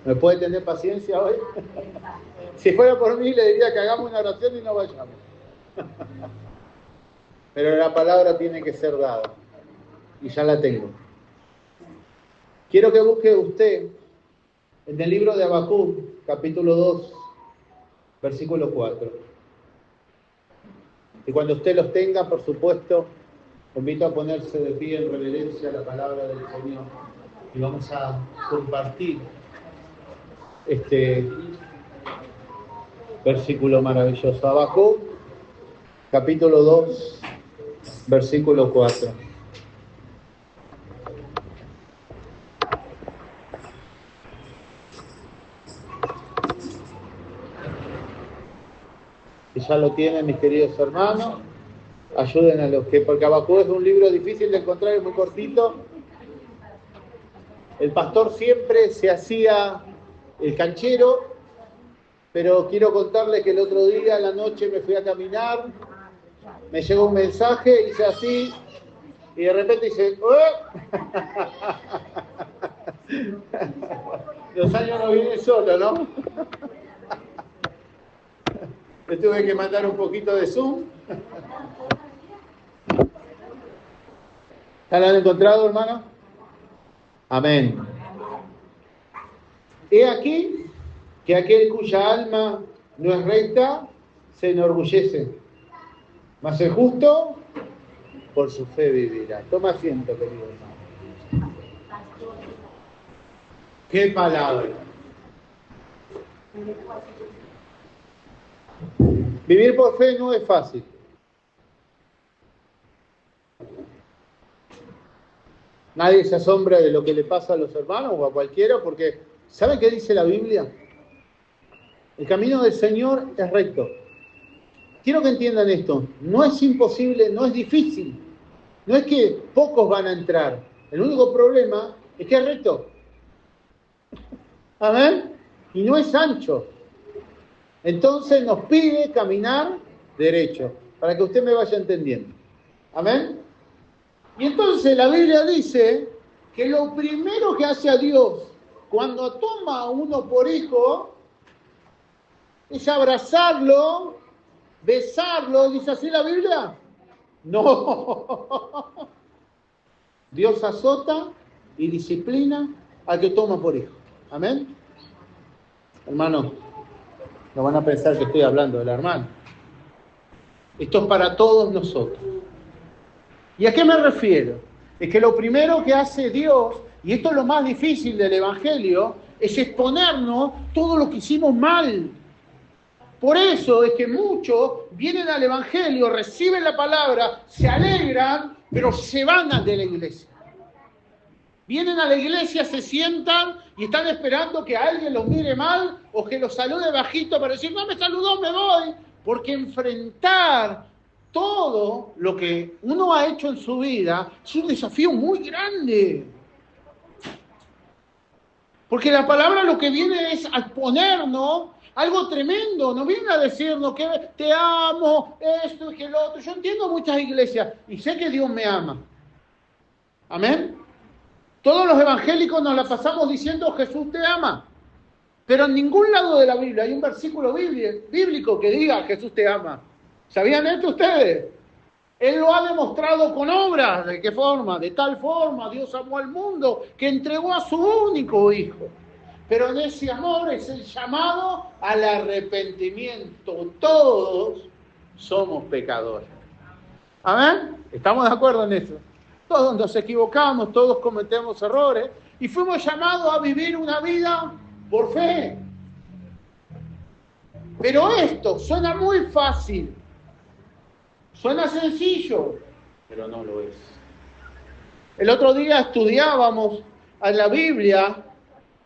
¿Me puede tener paciencia hoy? Si fuera por mí, le diría que hagamos una oración y no vayamos. Pero la palabra tiene que ser dada. Y ya la tengo. Quiero que busque usted en el libro de Habacuc, capítulo 2, versículo 4. Y cuando usted los tenga, por supuesto, lo invito a ponerse de pie en reverencia a la palabra del Señor. Y vamos a compartir este versículo maravilloso. Habacuc, capítulo 2, versículo 4. Si ya lo tienen, mis queridos hermanos, ayuden a los que, porque Habacuc es un libro difícil de encontrar, es muy cortito. El pastor siempre se hacía el canchero, pero quiero contarles que el otro día a la noche me fui a caminar, me llegó un mensaje, hice así, y de repente dice, los años no vienen solos, ¿no? Le tuve que mandar un poquito de Zoom. ¿Ya lo han encontrado, hermano? Amén. He aquí que aquel cuya alma no es recta se enorgullece, mas el justo por su fe vivirá. Toma asiento, querido hermano. ¡Qué palabra! Vivir por fe no es fácil. Nadie se asombra de lo que le pasa a los hermanos o a cualquiera, porque ¿saben qué dice la Biblia? El camino del Señor es recto. Quiero que entiendan esto. No es imposible, no es difícil. No es que pocos van a entrar. El único problema es que es recto. Amén. Y no es ancho. Entonces nos pide caminar derecho, para que usted me vaya entendiendo. Amén. Y entonces la Biblia dice que lo primero que hace a Dios cuando toma a uno por hijo es abrazarlo, besarlo. ¿Dice así la Biblia? No. Dios azota y disciplina al que toma por hijo. Amén. Hermano, no van a pensar que estoy hablando del hermano. Esto es para todos nosotros. ¿Y a qué me refiero? Es que lo primero que hace Dios, y esto es lo más difícil del Evangelio, es exponernos todo lo que hicimos mal. Por eso es que muchos vienen al Evangelio, reciben la palabra, se alegran, pero se van de la iglesia. Vienen a la iglesia, se sientan y están esperando que alguien los mire mal o que los salude bajito para decir, no me saludó, me voy. Porque enfrentar todo lo que uno ha hecho en su vida es un desafío muy grande. Porque la palabra lo que viene es a ponernos algo tremendo, no viene a decirnos que te amo, esto y que lo otro. Yo entiendo muchas iglesias y sé que Dios me ama. Amén. Todos los evangélicos nos la pasamos diciendo Jesús te ama. Pero en ningún lado de la Biblia hay un versículo bíblico que diga Jesús te ama. ¿Sabían esto ustedes? Él lo ha demostrado con obras. ¿De qué forma? De tal forma Dios amó al mundo que entregó a su único hijo. Pero en ese amor es el llamado al arrepentimiento. Todos somos pecadores. ¿Amén? ¿Estamos de acuerdo en eso? Todos nos equivocamos, todos cometemos errores y fuimos llamados a vivir una vida por fe. Pero esto suena muy fácil, suena sencillo, pero no lo es. El otro día estudiábamos en la Biblia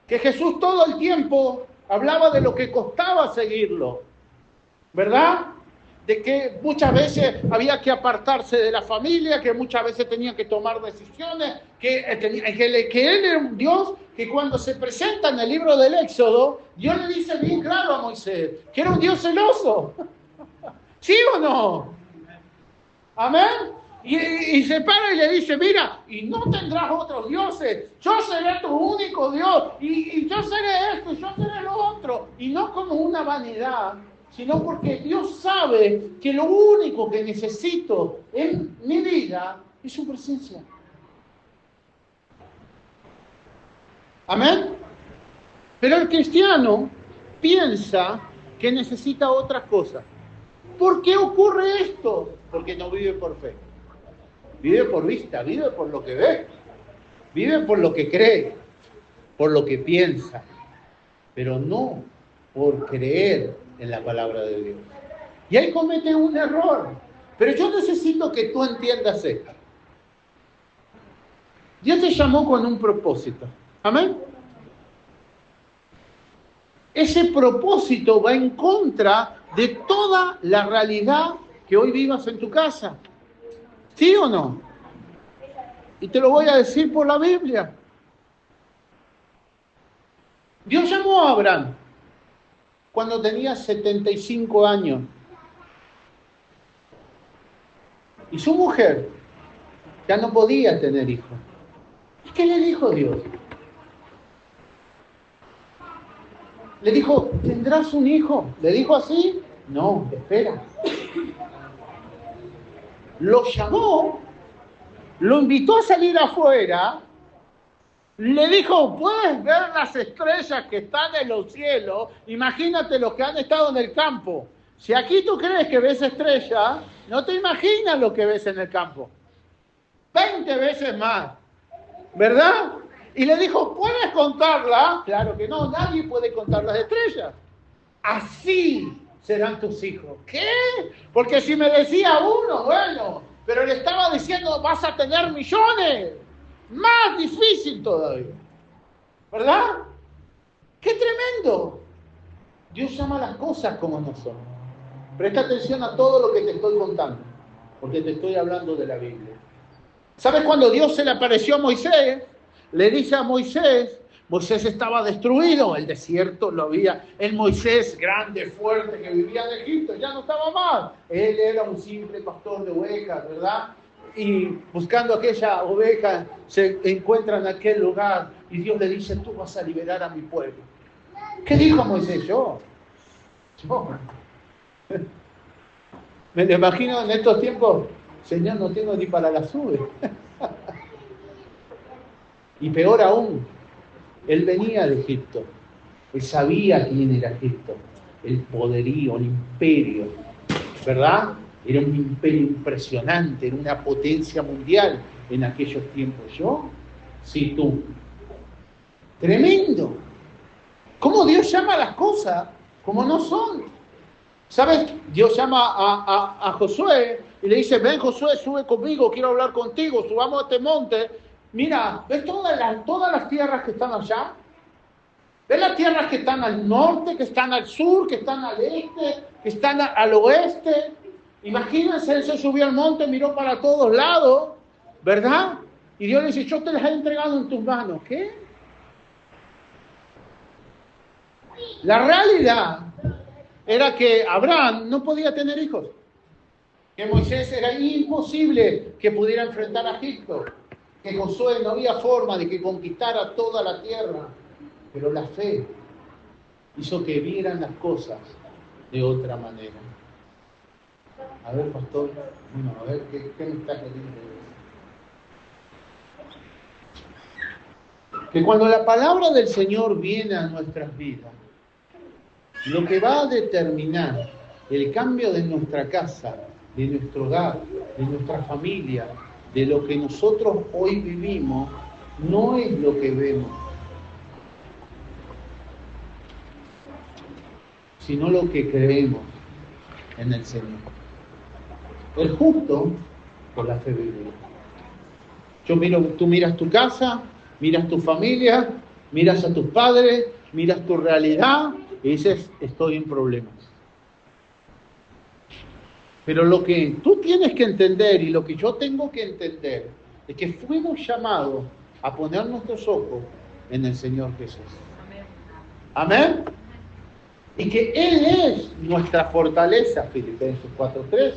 que Jesús todo el tiempo hablaba de lo que costaba seguirlo, ¿verdad? De que muchas veces había que apartarse de la familia, que muchas veces tenía que tomar decisiones, que Él era un Dios que cuando se presenta en el libro del Éxodo, Dios le dice bien claro a Moisés, que era un Dios celoso. ¿Sí o no? Amén. Y se para y le dice, mira, y no tendrás otros dioses, yo seré tu único Dios, y yo seré esto, y yo seré lo otro, y no como una vanidad, sino porque Dios sabe que lo único que necesito en mi vida es su presencia. Amén. Pero el cristiano piensa que necesita otras cosas. ¿Por qué ocurre esto? Porque no vive por fe. Vive por vista, vive por lo que ve, vive por lo que cree, por lo que piensa, pero no por creer en la palabra de Dios. Y ahí comete un error. Pero yo necesito que tú entiendas esto. Dios te llamó con un propósito. Amén. Ese propósito va en contra de toda la realidad que hoy vivas en tu casa. ¿Sí o no? Y te lo voy a decir por la Biblia. Dios llamó a Abraham cuando tenía 75 años. Y su mujer ya no podía tener hijos. ¿Y qué le dijo Dios? Le dijo, ¿tendrás un hijo? ¿Le dijo así? No, espera. Lo llamó, lo invitó a salir afuera, le dijo, ¿puedes ver las estrellas que están en los cielos? Imagínate los que han estado en el campo. Si aquí tú crees que ves estrellas, no te imaginas lo que ves en el campo. 20 veces más, ¿verdad? Y le dijo, ¿puedes contarla? Claro que no, nadie puede contar las estrellas. Así serán tus hijos. ¿Qué? Porque si me decía uno, bueno, pero le estaba diciendo, vas a tener millones. Más difícil todavía. ¿Verdad? ¡Qué tremendo! Dios llama las cosas como no son. Presta atención a todo lo que te estoy contando, porque te estoy hablando de la Biblia. ¿Sabes cuando Dios se le apareció a Moisés? Le dice a Moisés, Moisés estaba destruido, el desierto lo había, el Moisés grande, fuerte, que vivía en Egipto, ya no estaba más. Él era un simple pastor de ovejas, ¿verdad? Y buscando aquella oveja, se encuentra en aquel lugar, y Dios le dice, tú vas a liberar a mi pueblo. ¿Qué dijo Moisés? Yo. Me lo imagino en estos tiempos, Señor, no tengo ni para las uvas. Y peor aún, él venía de Egipto, él sabía quién era Egipto, el poderío, el imperio, ¿verdad? Era un imperio impresionante, era una potencia mundial en aquellos tiempos. ¿Yo? Sí, tú. Tremendo. ¿Cómo Dios llama las cosas como no son? ¿Sabes? Dios llama a Josué y le dice, ven Josué, sube conmigo, quiero hablar contigo, subamos a este monte. Mira, ¿ves todas las tierras que están allá? ¿Ves las tierras que están al norte, que están al sur, que están al este, que están al oeste? Imagínense, él se subió al monte, miró para todos lados, ¿verdad? Y Dios le dice, yo te las he entregado en tus manos. ¿Qué? La realidad era que Abraham no podía tener hijos. Que Moisés era imposible que pudiera enfrentar a Egipto. Que Josué no había forma de que conquistara toda la tierra. Pero la fe hizo que vieran las cosas de otra manera. A ver, pastor, bueno, a ver, ¿qué me está queriendo decir? Que cuando la palabra del Señor viene a nuestras vidas, lo que va a determinar el cambio de nuestra casa, de nuestro hogar, de nuestra familia, de lo que nosotros hoy vivimos, no es lo que vemos, sino lo que creemos en el Señor. El justo por la fe vivirá. Tú miras tu casa, miras tu familia, miras a tus padres, miras tu realidad y dices, estoy en problemas. Pero lo que tú tienes que entender y lo que yo tengo que entender es que fuimos llamados a poner nuestros ojos en el Señor Jesús. Amén. Y que Él es nuestra fortaleza, Filipenses 4:13.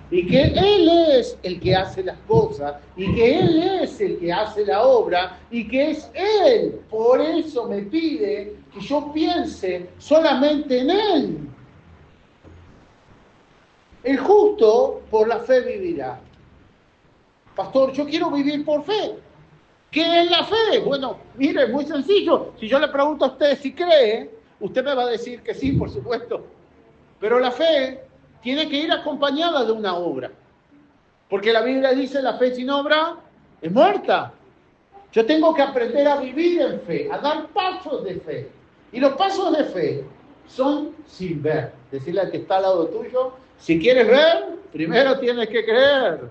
y que Él es el que hace las cosas, y que Él es el que hace la obra, y que es Él. Por eso me pide que yo piense solamente en Él. El justo por la fe vivirá. Pastor, yo quiero vivir por fe. ¿Qué es la fe? Bueno, mire, muy sencillo. Si yo le pregunto a usted si cree, usted me va a decir que sí, por supuesto. Pero la fe tiene que ir acompañada de una obra. Porque la Biblia dice, la fe sin obra es muerta. Yo tengo que aprender a vivir en fe, a dar pasos de fe. Y los pasos de fe son sin ver. Decirle al que está al lado tuyo, si quieres ver, primero tienes que creer.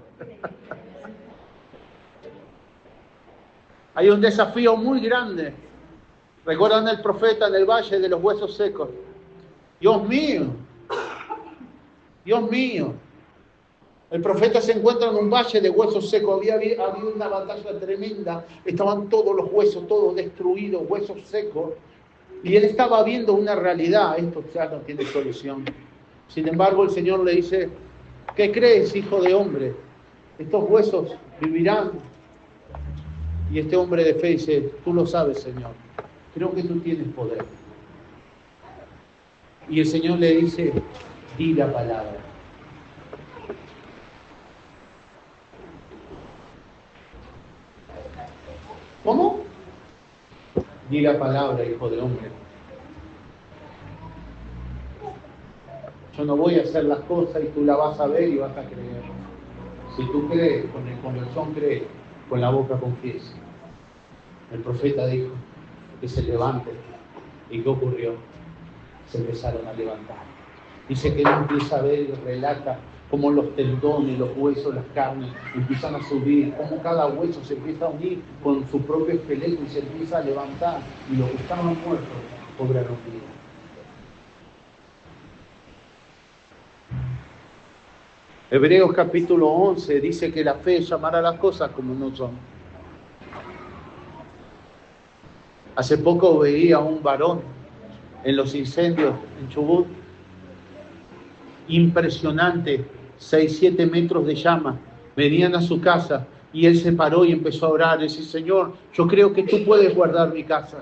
Hay un desafío muy grande. ¿Recuerdan el profeta en el valle de los huesos secos? Dios mío, Dios mío. El profeta se encuentra en un valle de huesos secos. Había una batalla tremenda. Estaban todos los huesos, todos destruidos, huesos secos. Y él estaba viendo una realidad. Esto ya no tiene solución. Sin embargo, el Señor le dice, ¿qué crees, hijo de hombre? Estos huesos vivirán. Y este hombre de fe dice, tú lo sabes, Señor. Creo que tú tienes poder. Y el Señor le dice, di la palabra. ¿Cómo? Di la palabra, hijo de hombre. Yo no voy a hacer las cosas y tú la vas a ver y vas a creer. Si tú crees, con el corazón crees, con la boca confiesa. El profeta dijo que se levante. ¿Y qué ocurrió? Se empezaron a levantar. Dice que él empieza a ver y relata cómo los tendones, los huesos, las carnes empiezan a subir, cómo cada hueso se empieza a unir con su propio esqueleto y se empieza a levantar, y los que estaban muertos cobraron vida. Hebreos capítulo 11 dice que la fe es llamar a las cosas como no son. Hace poco veía a un varón en los incendios en Chubut, impresionante, 6-7 metros de llama, venían a su casa y él se paró y empezó a orar y decir, Señor, yo creo que tú puedes guardar mi casa.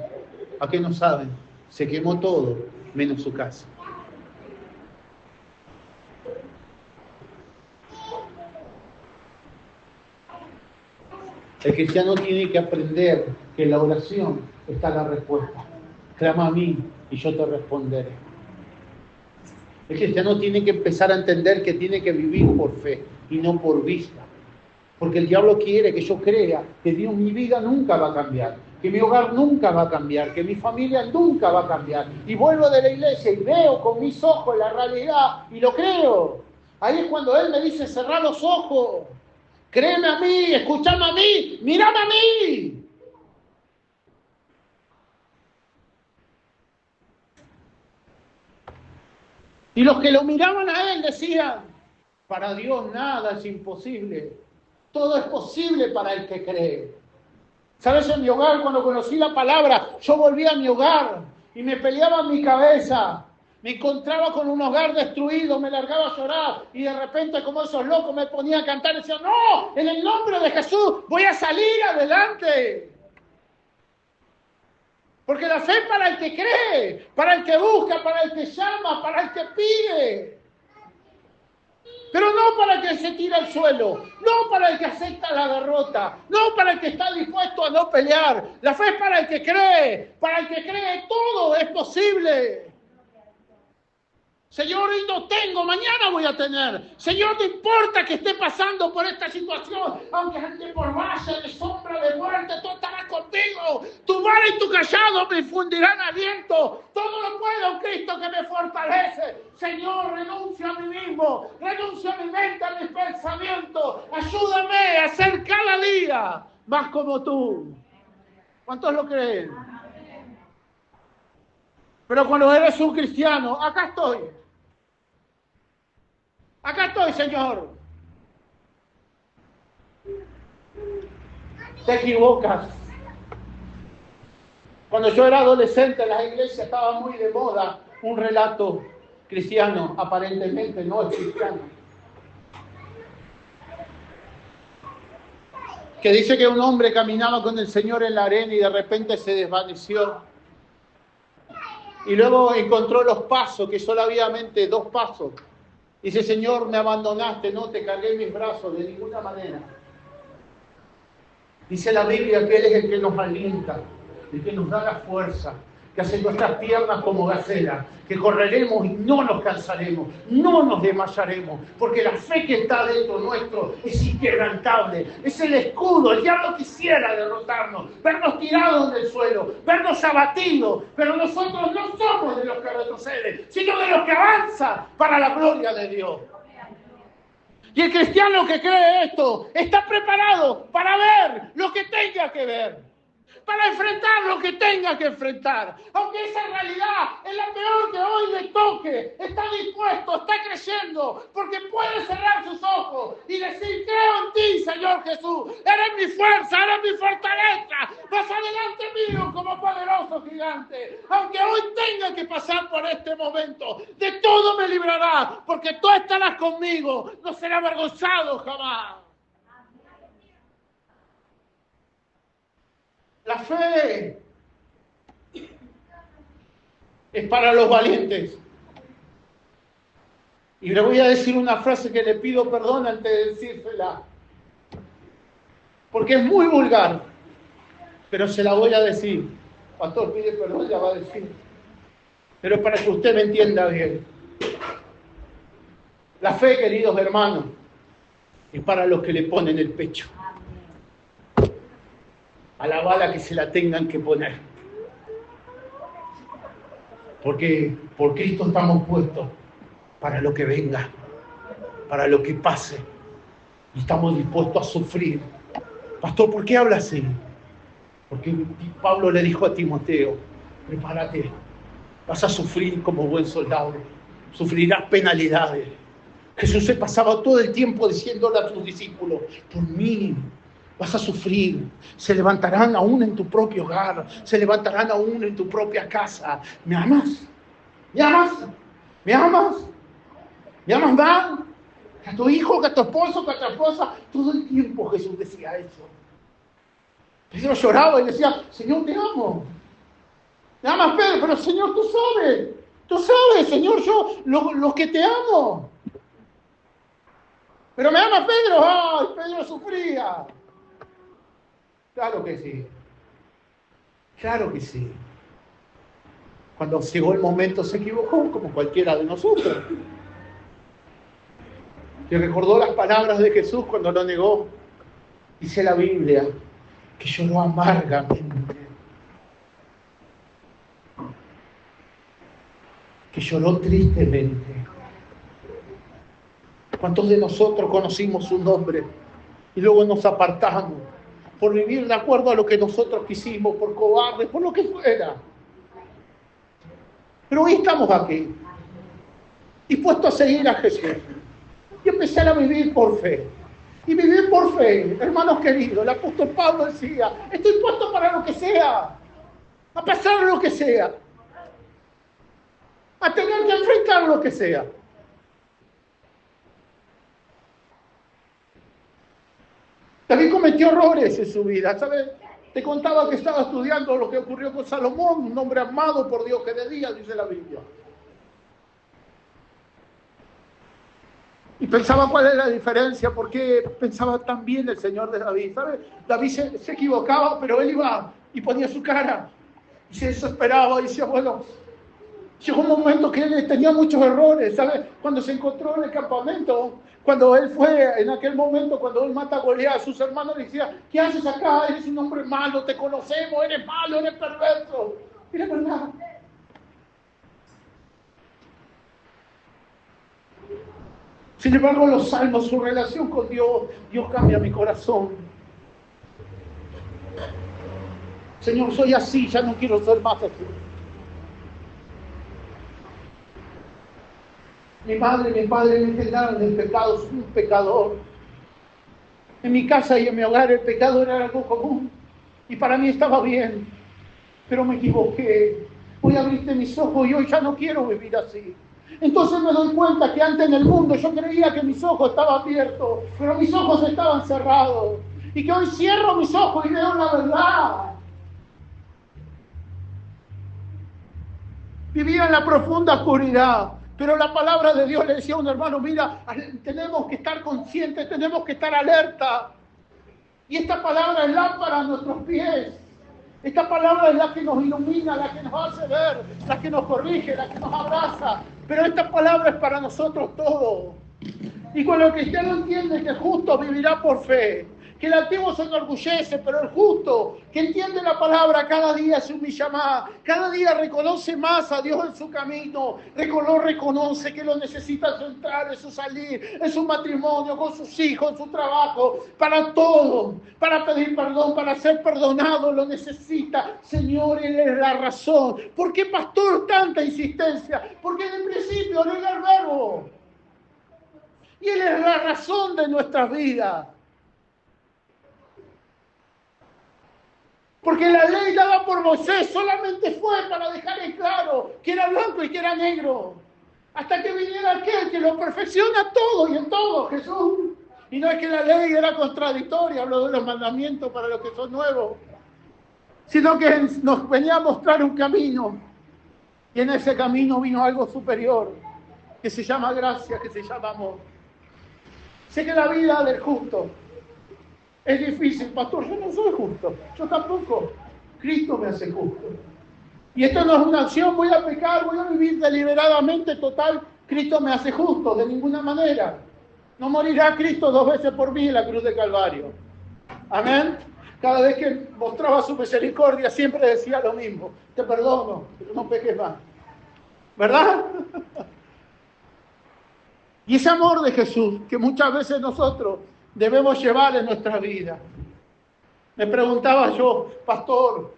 ¿A qué no saben? Se quemó todo, menos su casa. El cristiano tiene que aprender que en la oración está la respuesta. Clama a mí y yo te responderé. El cristiano tiene que empezar a entender que tiene que vivir por fe y no por vista. Porque el diablo quiere que yo crea que Dios, mi vida nunca va a cambiar, que mi hogar nunca va a cambiar, que mi familia nunca va a cambiar. Y vuelvo de la iglesia y veo con mis ojos la realidad y lo creo. Ahí es cuando Él me dice, cerrá los ojos, créeme a mí, escuchame a mí, mírame a mí. Y los que lo miraban a Él decían, para Dios nada es imposible. Todo es posible para el que cree. ¿Sabes? En mi hogar, cuando conocí la palabra, yo volví a mi hogar y me peleaba en mi cabeza. Me encontraba con un hogar destruido, me largaba a llorar y de repente, como esos locos, me ponía a cantar y decía, no, en el nombre de Jesús voy a salir adelante. Porque la fe es para el que cree, para el que busca, para el que llama, para el que pide. Pero no para el que se tira al suelo, no para el que acepta la derrota, no para el que está dispuesto a no pelear. La fe es para el que cree todo es posible. Señor, hoy no tengo, mañana voy a tener. Señor, no importa que esté pasando por esta situación, aunque ande por valle de sombra de muerte, tú estarás contigo. Tu vara y tu callado me infundirán aliento. Todo lo puedo en Cristo que me fortalece. Señor, renuncio a mí mismo, renuncio a mi mente, a mis pensamientos. Ayúdame a ser cada día más como tú. ¿Cuántos lo creen? Pero cuando eres un cristiano, acá estoy. Acá estoy, Señor. Te equivocas. Cuando yo era adolescente, en las iglesias estaba muy de moda un relato cristiano, aparentemente no es cristiano. que dice que un hombre caminaba con el Señor en la arena y de repente se desvaneció. Y luego encontró los pasos, que solamente 2 pasos. Dice, Señor, me abandonaste, no te cargué en mis brazos de ninguna manera. Dice la Biblia que Él es el que nos alienta, el que nos da la fuerza, que hace nuestras piernas como gacelas, que correremos y no nos cansaremos, no nos desmayaremos, porque la fe que está dentro nuestro es inquebrantable, es el escudo. El diablo quisiera derrotarnos, vernos tirados en el suelo, vernos abatidos, pero nosotros no somos de los que retroceden, sino de los que avanzan para la gloria de Dios. Y el cristiano que cree esto está preparado para ver lo que tenga que ver, para enfrentar lo que tenga que enfrentar. Aunque esa realidad es la peor que hoy le toque, está dispuesto, está creyendo, porque puede cerrar sus ojos y decir, creo en ti, Señor Jesús, eres mi fuerza, eres mi fortaleza, vas adelante mío como poderoso gigante. Aunque hoy tenga que pasar por este momento, de todo me librará, porque tú estarás conmigo, no seré avergonzado jamás. La fe es para los valientes. Y le voy a decir una frase que le pido perdón antes de decírsela, porque es muy vulgar, pero se la voy a decir. Pastor, pide perdón, ya va a decir. Pero para que usted me entienda bien. La fe, queridos hermanos, es para los que le ponen el pecho a la bala que se la tengan que poner. Porque por Cristo estamos puestos para lo que venga, para lo que pase. Y estamos dispuestos a sufrir. Pastor, ¿por qué habla así? Porque Pablo le dijo a Timoteo, prepárate, vas a sufrir como buen soldado, sufrirás penalidades. Jesús se pasaba todo el tiempo diciéndole a sus discípulos, por mí vas a sufrir, se levantarán aún en tu propio hogar, se levantarán aún en tu propia casa. ¿Me amas? ¿Me amas? ¿Me amas? ¿Me amas más? ¿Que a tu hijo, que a tu esposo, que a tu esposa? Todo el tiempo Jesús decía eso. Pedro lloraba y decía, Señor, te amo. ¿Me amas, Pedro? Pero Señor, tú sabes, Señor, yo, lo que te amo. ¿Pero me amas, Pedro? ¡Ay, Pedro sufría! Claro que sí. Claro que sí. Cuando llegó el momento se equivocó, como cualquiera de nosotros. Que recordó las palabras de Jesús cuando lo negó. Dice la Biblia que lloró amargamente. Que lloró tristemente. ¿Cuántos de nosotros conocimos su nombre y luego nos apartamos por vivir de acuerdo a lo que nosotros quisimos, por cobardes, por lo que fuera? Pero hoy estamos aquí, dispuestos a seguir a Jesús y empezar a vivir por fe. Y vivir por fe, hermanos queridos, el apóstol Pablo decía, estoy puesto para lo que sea, a pasar lo que sea, a tener que enfrentar lo que sea. David cometió errores en su vida, ¿sabes? Te contaba que estaba estudiando lo que ocurrió con Salomón, un hombre amado por Dios que de día, dice la Biblia. Y pensaba cuál era la diferencia, por qué pensaba tan bien el Señor de David, ¿sabes? David se equivocaba, pero él iba y ponía su cara y se desesperaba y decía, bueno, llegó un momento que él tenía muchos errores, ¿sabes? Cuando se encontró en el campamento, cuando él fue, en aquel momento, cuando él mata a Goliat, sus hermanos le decían, ¿qué haces acá? Eres un hombre malo, te conocemos, eres malo, eres perverso. Y la verdad. Sin embargo, los salmos, su relación con Dios, Dios cambia mi corazón. Señor, soy así, ya no quiero ser más así. Mi madre y mi padre me engendraron en pecado, soy un pecador. En mi casa y en mi hogar el pecado era algo común. Y para mí estaba bien. Pero me equivoqué. Hoy abriste mis ojos y hoy ya no quiero vivir así. Entonces me doy cuenta que antes en el mundo yo creía que mis ojos estaban abiertos, pero mis ojos estaban cerrados. Y que hoy cierro mis ojos y veo la verdad. Vivía en la profunda oscuridad, pero la palabra de Dios le decía a un hermano, mira, tenemos que estar conscientes, tenemos que estar alerta. Y esta palabra es lámpara a nuestros pies. Esta palabra es la que nos ilumina, la que nos hace ver, la que nos corrige, la que nos abraza. Pero esta palabra es para nosotros todos. Y cuando el cristiano entiende que el justo vivirá por fe, que el antiguo se enorgullece, pero el justo, que entiende la palabra, cada día se humilla más, cada día reconoce más a Dios en su camino, reconoce que lo necesita en su entrar, en su salir, en su matrimonio, con sus hijos, en su trabajo, para todo, para pedir perdón, para ser perdonado, lo necesita. Señor, Él es la razón. ¿Por qué, pastor, tanta insistencia? Porque en el principio Él era el verbo. Y Él es la razón de nuestras vidas. Porque la ley dada por Moisés solamente fue para dejar en claro que era blanco y que era negro. Hasta que viniera aquel que lo perfecciona todo y en todo, Jesús. Y no es que la ley era contradictoria, hablo de los mandamientos para los que son nuevos, sino que nos venía a mostrar un camino. Y en ese camino vino algo superior, que se llama gracia, que se llama amor. Sé que la vida del justo es difícil, pastor, yo no soy justo, yo tampoco. Cristo me hace justo. Y esto no es una acción, voy a pecar, voy a vivir deliberadamente, total, Cristo me hace justo, de ninguna manera. No morirá Cristo 2 veces por mí en la cruz de Calvario. Amén. Cada vez que mostraba su misericordia siempre decía lo mismo, te perdono, pero no peques más. ¿Verdad? Y ese amor de Jesús que muchas veces nosotros debemos llevar en nuestra vida. Me preguntaba yo, pastor,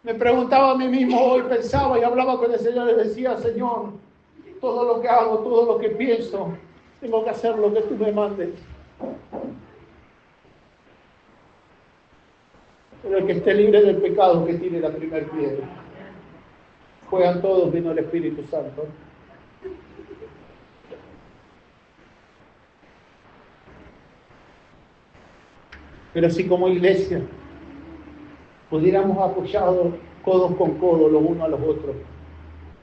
me preguntaba a mí mismo hoy, pensaba y hablaba con el Señor y decía, Señor, todo lo que hago, todo lo que pienso, tengo que hacer lo que tú me mandes. Pero el que esté libre del pecado, que tire la primera piedra. Juegan todos, vino el Espíritu Santo. Pero si como iglesia pudiéramos apoyar codos con codos los unos a los otros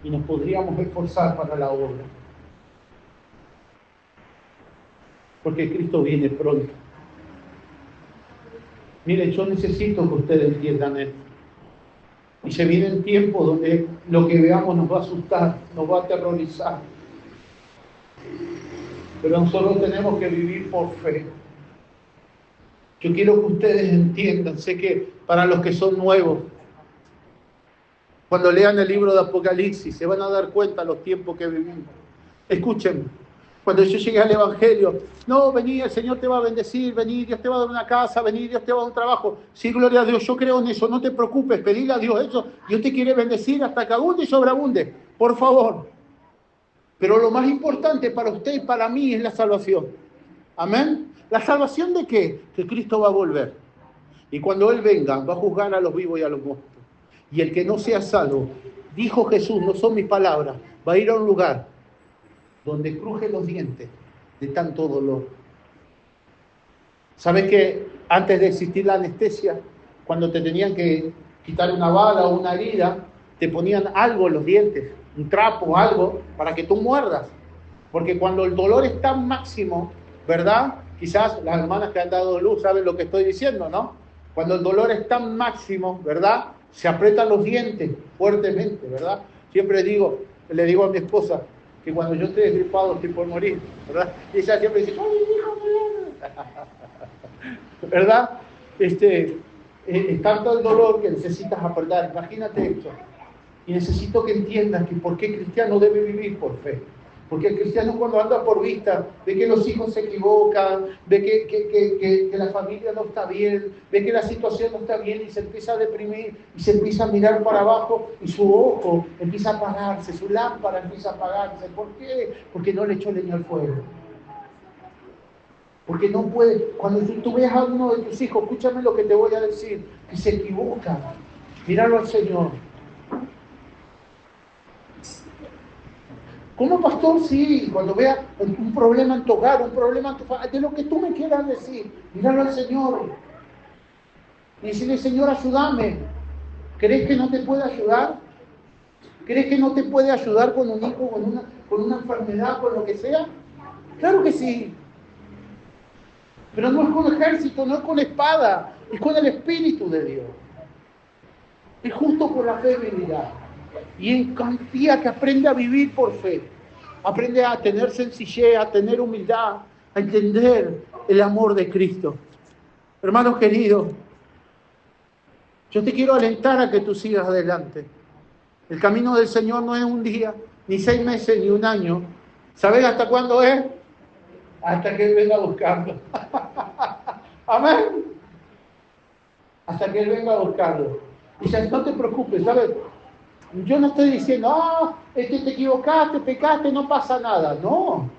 y nos podríamos esforzar para la obra. Porque Cristo viene pronto. Miren, yo necesito que ustedes entiendan esto. Y se vienen tiempos donde lo que veamos nos va a asustar, nos va a aterrorizar. Pero nosotros tenemos que vivir por fe. Yo quiero que ustedes entiendan, sé que para los que son nuevos, cuando lean el libro de Apocalipsis, se van a dar cuenta de los tiempos que vivimos. Escúchenme, cuando yo llegué al Evangelio, no, vení, el Señor te va a bendecir, vení, Dios te va a dar una casa, vení, Dios te va a dar un trabajo. Sí, gloria a Dios, yo creo en eso, no te preocupes, pedile a Dios eso. Dios te quiere bendecir hasta que abunde y sobreabunde, por favor. Pero lo más importante para usted y para mí es la salvación. Amén. ¿La salvación de qué? Que Cristo va a volver. Y cuando Él venga, va a juzgar a los vivos y a los muertos. Y el que no sea salvo, dijo Jesús, no son mis palabras, va a ir a un lugar donde cruje los dientes de tanto dolor. ¿Sabes que antes de existir la anestesia, cuando te tenían que quitar una bala o una herida, te ponían algo en los dientes, un trapo, algo, para que tú muerdas? Porque cuando el dolor es tan máximo, ¿verdad? Quizás las hermanas que han dado luz saben lo que estoy diciendo, ¿no? Cuando el dolor es tan máximo, ¿verdad? Se aprietan los dientes fuertemente, ¿verdad? Siempre le digo a mi esposa que cuando yo estoy gripado estoy por morir, ¿verdad? Y ella siempre dice, ¡ay, hijo mío! ¿Verdad? Es tanto el dolor que necesitas apretar. Imagínate esto. Y necesito que entiendas que por qué el cristiano debe vivir por fe. Porque el cristiano cuando anda por vista, ve que los hijos se equivocan, ve que la familia no está bien, ve que la situación no está bien y se empieza a deprimir y se empieza a mirar para abajo y su ojo empieza a apagarse, su lámpara empieza a apagarse. ¿Por qué? Porque no le echó leña al fuego. Porque no puede, cuando tú veas a uno de tus hijos, escúchame lo que te voy a decir, que se equivoca, míralo al Señor. Como pastor, sí, cuando vea un problema en tu hogar, un problema en tu familia, de lo que tú me quieras decir, míralo al Señor. Y decirle, Señor, ayúdame. ¿Crees que no te puede ayudar? ¿Crees que no te puede ayudar con un hijo, con una enfermedad, con lo que sea? Claro que sí. Pero no es con ejército, no es con espada, es con el Espíritu de Dios. Es justo por la fe vivirá. Y confía, que aprende a vivir por fe. Aprende a tener sencillez, a tener humildad, a entender el amor de Cristo. Hermanos queridos, yo te quiero alentar a que tú sigas adelante. El camino del Señor no es un día, ni 6 meses, ni un año. ¿Sabes hasta cuándo es? Hasta que Él venga a buscarlo. Amén. Hasta que Él venga a buscarlo. Y ya no te preocupes, ¿sabes? Yo no estoy diciendo, es que te equivocaste, pecaste, no pasa nada. No.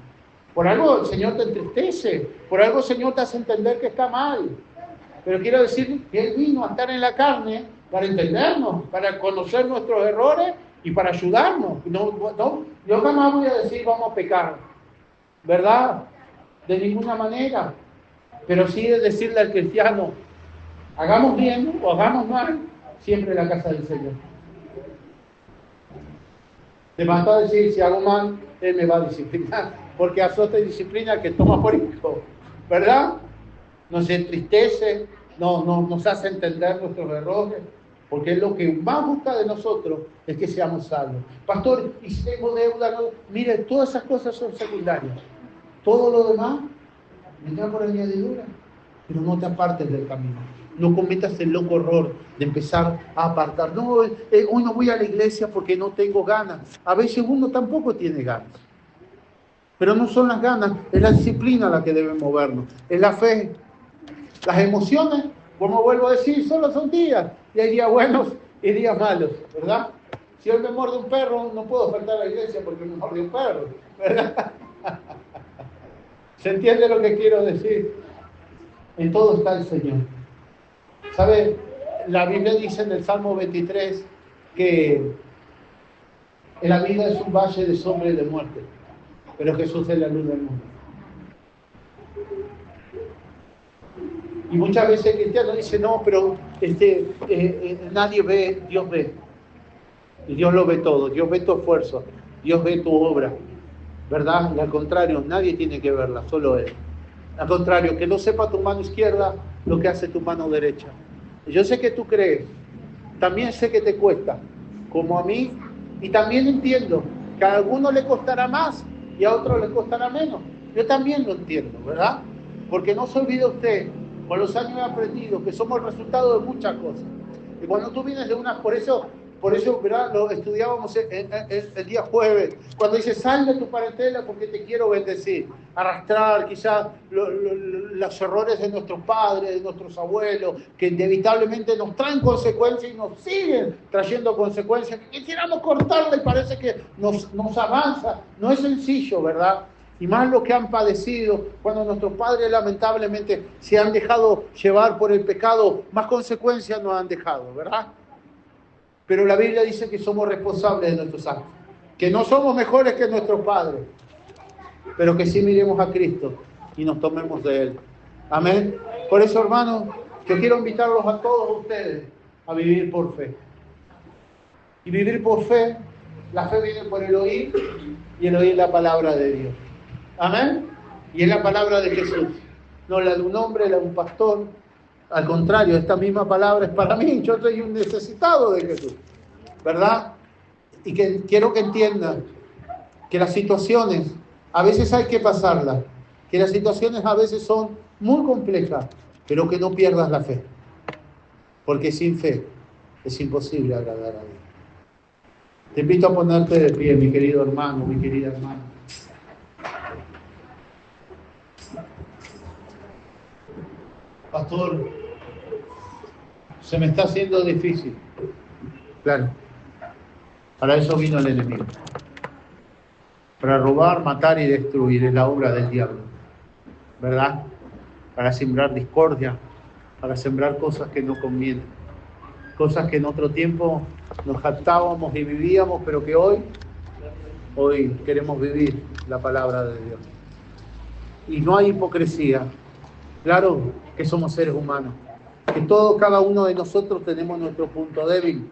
Por algo el Señor te entristece. Por algo el Señor te hace entender que está mal. Pero quiero decir que Él vino a estar en la carne para entendernos, para conocer nuestros errores y para ayudarnos. Yo jamás voy a decir vamos a pecar, ¿verdad? De ninguna manera. Pero sí de decirle al cristiano, hagamos bien o hagamos mal, siempre en la casa del Señor. Te basta decir, si hago mal, Él me va a disciplinar, porque azota y disciplina al que toma por hijo, ¿verdad? Nos entristece, nos hace entender nuestros errores, porque lo que más busca de nosotros es que seamos salvos. Pastor, y si tengo deuda, no, mire, todas esas cosas son secundarias. Todo lo demás vendrá por añadidura, pero no te apartes del camino. No cometas el loco error de empezar a apartar. No, hoy no voy a la iglesia porque no tengo ganas. A veces uno tampoco tiene ganas. Pero no son las ganas, es la disciplina la que debe movernos. Es la fe. Las emociones, como vuelvo a decir, solo son días. Y hay días buenos y días malos, ¿verdad? Si hoy me muerde un perro, no puedo faltar a la iglesia porque me muerde un perro, ¿verdad? ¿Se entiende lo que quiero decir? En todo está el Señor. ¿Sabe? La Biblia dice en el Salmo 23 que la vida es un valle de sombra y de muerte, pero Jesús es la luz del mundo. Y muchas veces el cristiano dice, no, pero nadie ve, Dios ve. Y Dios lo ve todo, Dios ve tu esfuerzo, Dios ve tu obra, ¿verdad? Y al contrario, nadie tiene que verla, solo Él. Al contrario, que no sepa tu mano izquierda lo que hace tu mano derecha. Yo sé que tú crees, también sé que te cuesta, como a mí, y también entiendo que a alguno le costará más y a otro le costará menos. Yo también lo entiendo, ¿verdad? Porque no se olvide usted, con los años he aprendido que somos el resultado de muchas cosas. Y cuando tú vienes de una, por eso, ¿verdad? Lo estudiábamos el día jueves, cuando dice, sal de tu parentela porque te quiero bendecir. Arrastrar quizás los errores de nuestros padres, de nuestros abuelos, que inevitablemente nos traen consecuencias y nos siguen trayendo consecuencias, que quisiéramos cortarla y parece que nos avanza. No es sencillo, ¿verdad? Y más lo que han padecido, cuando nuestros padres lamentablemente se han dejado llevar por el pecado, más consecuencias nos han dejado, ¿verdad? Pero la Biblia dice que somos responsables de nuestros actos, que no somos mejores que nuestros padres, pero que sí miremos a Cristo y nos tomemos de Él. Amén. Por eso, hermanos, yo quiero invitarlos a todos ustedes a vivir por fe. Y vivir por fe, la fe viene por el oír y el oír la palabra de Dios. Amén. Y es la palabra de Jesús, no la de un hombre, la de un pastor. Al contrario, esta misma palabra es para mí. Yo soy un necesitado de Jesús, ¿verdad? Y que quiero que entiendan que las situaciones a veces hay que pasarlas, que las situaciones a veces son muy complejas, pero que no pierdas la fe, porque sin fe es imposible agradar a Dios. Te invito a ponerte de pie, mi querido hermano, mi querida hermana. Pastor, se me está haciendo difícil. Claro, para eso vino el enemigo. Para robar, matar y destruir, es la obra del diablo, ¿verdad? Para sembrar discordia, para sembrar cosas que no convienen, cosas que en otro tiempo nos jactábamos y vivíamos, pero que hoy hoy queremos vivir la palabra de Dios. Y no hay hipocresía. Claro que somos seres humanos, que cada uno de nosotros tenemos nuestro punto débil,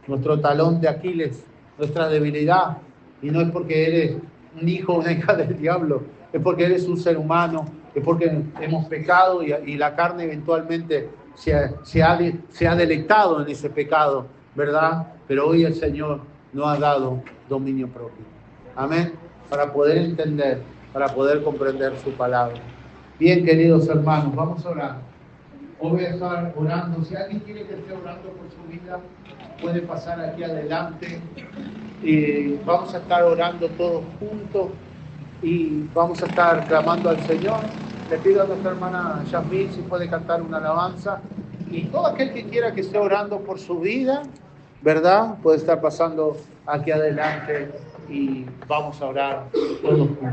nuestro talón de Aquiles, nuestra debilidad. Y no es porque eres un hijo o una hija del diablo, es porque eres un ser humano, es porque hemos pecado y la carne eventualmente se ha deleitado en ese pecado, ¿verdad? Pero hoy el Señor nos ha dado dominio propio. Amén. Para poder entender, para poder comprender su palabra. Bien, queridos hermanos, vamos a orar. Hoy voy a estar orando. Si alguien quiere que esté orando por su vida, puede pasar aquí adelante. Vamos a estar orando todos juntos y vamos a estar clamando al Señor. Le pido a nuestra hermana Yasmín si puede cantar una alabanza. Y todo aquel que quiera que esté orando por su vida, ¿verdad? Puede estar pasando aquí adelante y vamos a orar todos juntos.